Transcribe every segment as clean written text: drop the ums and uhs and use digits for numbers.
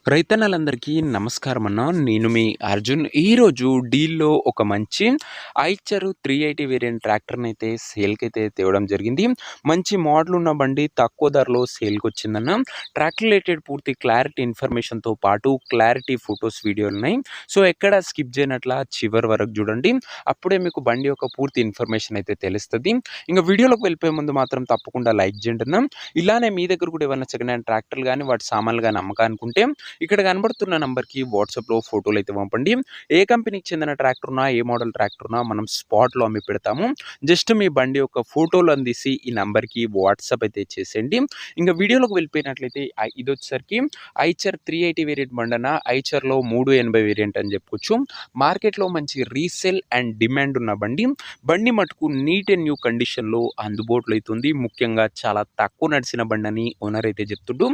రైతన్నలందరికీ నమస్కారం అన్న. నేను మీ అర్జున్. ఈరోజు డీల్‌లో ఒక మంచి ఐచర్ 380 వేరియంట్ ట్రాక్టర్‌నైతే సేల్‌కైతే తేవడం జరిగింది. మంచి మోడల్ ఉన్న బండి తక్కువ ధరలో సేల్‌కొచ్చిందన్న. ట్రాక్టర్ రిలేటెడ్ పూర్తి క్లారిటీ ఇన్ఫర్మేషన్‌తో పాటు క్లారిటీ ఫోటోస్, వీడియోలున్నాయి. సో ఎక్కడ స్కిప్ చేయనట్ల చివరి వరకు చూడండి. అప్పుడే మీకు బండి యొక్క పూర్తి ఇన్ఫర్మేషన్ అయితే తెలుస్తది. ఇంక వీడియోలోకి వెళ్ళిపోయే ముందు మాత్రం తప్పకుండా లైక్ చేయండి అన్న. ఇలానే మీ దగ్గర కూడా ఏవన్నా సెకండ్ హ్యాండ్ ట్రాక్టర్లు గానీ, వాటి సామాన్లు గానీ అమ్మకానుకుంటే ఇక్కడ కనబడుతున్న నంబర్‌కి వాట్సాప్‌లో ఫోటోలైతే పంపండి. ఏ కంపెనీకి చెందిన ట్రాక్టర్ ఉన్నా, ఏ మోడల్ ట్రాక్టర్ ఉన్నా మనం స్పాట్‌లో అమ్మి పెడతాము. జస్ట్ మీ బండి యొక్క ఫోటోలు అందిసి ఈ నంబర్‌కి వాట్సాప్ అయితే చేసేయండి. ఇంక వీడియోలోకి వెళ్ళిపోయినట్లయితే ఇదొచ్చేసరికి ఐచర్ 380 వేరియంట్ బండన. ఐచర్‌లో 380 వేరియంట్ అని చెప్పుకోవచ్చు. మార్కెట్‌లో మంచి రీసేల్ అండ్ డిమాండ్ ఉన్న బండి. బండి మటుకు నీట్ అండ్ న్యూ కండిషన్‌లో అందుబాటులో అయితుంది. ముఖ్యంగా చాలా తక్కువ నడిచిన బండని ఓనర్ అయితే చెప్తుండు.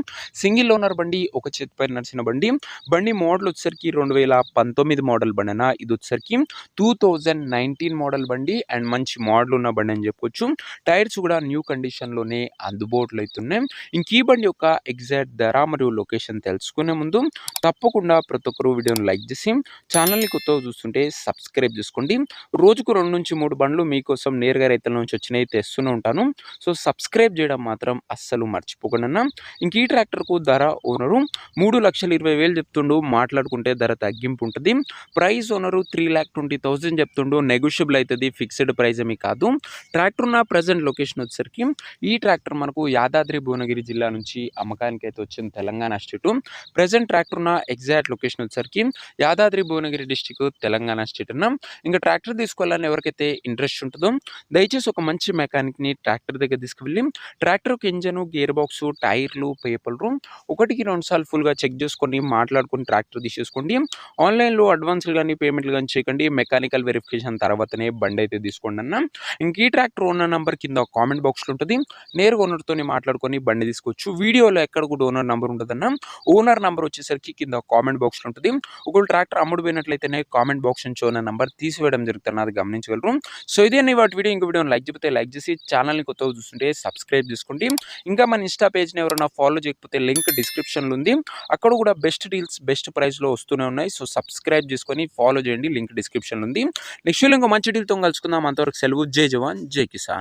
సింగిల్ ఓనర్ బండి, ఒక చేతి పైన నడిచిన బండి. బండి మోడల్ వచ్చేసరికి 2019 మోడల్ బండన. ఇది వచ్చేసరికి 2019 మోడల్ బండి అండ్ మంచి మోడల్ ఉన్న బండి అని చెప్పుకోవచ్చు. టైర్స్ కూడా న్యూ కండిషన్‌లోనే అందుబాటులో అయితున్నాయి. ఇంక ఈ బండి యొక్క ఎగ్జాక్ట్ ధర మరియు లొకేషన్ తెలుసుకునే ముందు తప్పకుండా ప్రతి ఒక్కరు వీడియోని లైక్ చేసి ఛానల్‌ని కొత్తగా చూస్తుంటే సబ్స్క్రైబ్ చేసుకోండి. రోజుకు 2-3 బండ్లు మీకోసం నేరుగా రైతుల నుంచి వచ్చినవి తెస్తూనే ఉంటాను. సో సబ్స్క్రైబ్ చేయడం మాత్రం అస్సలు మర్చిపోకండి అన్న. ఇంక ఈ ట్రాక్టర్‌కు ధర ఓనరు 3,20,000 చెప్తుండు. మాట్లాడుకుంటే ధర తగ్గింపు ఉంటుంది. ప్రైస్ ఓనరు 3,20,000 చెప్తుండు. నెగోషియబుల్ అవుతుంది. ఫిక్స్డ్ ప్రైస్ ఏమీ కాదు. ట్రాక్టర్ ఉన్న ప్రజెంట్ లొకేషన్ వచ్చేసరికి ఈ ట్రాక్టర్ మనకు యాదాద్రి భువనగిరి జిల్లా నుంచి అమ్మకానికి అయితే వచ్చింది, తెలంగాణ స్టేటు. ప్రజెంట్ ట్రాక్టర్ ఉన్న ఎగ్జాక్ట్ లొకేషన్ వచ్చేసరికి యాదాద్రి భువనగిరి డిస్టిక్, తెలంగాణ స్టేట్ అన్న. ఇంకా ట్రాక్టర్ తీసుకోవాలని ఎవరికైతే ఇంట్రెస్ట్ ఉంటుందో దయచేసి ఒక మంచి మెకానిక్ని ట్రాక్టర్ దగ్గర తీసుకువెళ్ళి ట్రాక్టర్కి ఇంజను, గేర్ బాక్సు, టైర్లు, పేపర్లు 1-2 సార్లు ఫుల్‌గా చెక్ చేసుకొని మాట్లాడుకొని ట్రాక్టర్ తీసేసుకోండి. ఆన్‌లైన్‌లో అడ్వాన్స్‌లు గానీ, పేమెంట్లు గానీ చేయకండి. మెకానికల్ వెరిఫికేషన్ తర్వాతనే బండి అయితే తీసుకోండి అన్న. ఇంక ఈ ట్రాక్టర్ ఓనర్ నంబర్ కింద కామెంట్ బాక్స్‌లో ఉంటుంది. నేరుగా ఓనర్‌తోని మాట్లాడుకొని బండి తీసుకోవచ్చు. వీడియోలో ఎక్కడ కూడా ఓనర్ నంబర్ ఉండదన్న. ఓనర్ నంబర్ వచ్చేసరికి కింద కామెంట్ బాక్స్‌లో ఉంటుంది. ఒకవేళ ట్రాక్టర్ అమ్ముడు పోయినట్లయితేనే కామెంట్ బాక్స్ నుంచి ఓనర్ నంబర్ తీసివేయడం జరుగుతుంది. అది గమనించగలరు. సో ఇదే వాటి వీడియో. ఇంక వీడియోని లైక్ చెప్తే లైక్ చేసి ఛానల్‌ని కొత్తగా చూస్తుంటే సబ్స్క్రైబ్ చేసుకోండి. ఇంకా మన ఇన్‌స్టా పేజ్‌ని ఎవరైనా ఫాలో చేయకపోతే లింక్ డిస్క్రిప్షన్‌లో ఉంది. అక్కడ కూడా బెస్ట్ డీల్స్, బెస్ట్ ప్రైస్‌లో వస్తూనే ఉన్నాయి. సో సబ్స్క్రైబ్ చేసుకొని ఫాలో చేయండి. లింక్ డిస్క్రిప్షన్‌లో ఉంది. నెక్స్ట్ వీడియోలో ఇంకో మంచి డీల్‌తో కలుసుకుందాం. అంతవరకు సెలవు. జై జవాన్, జై కిసాన్.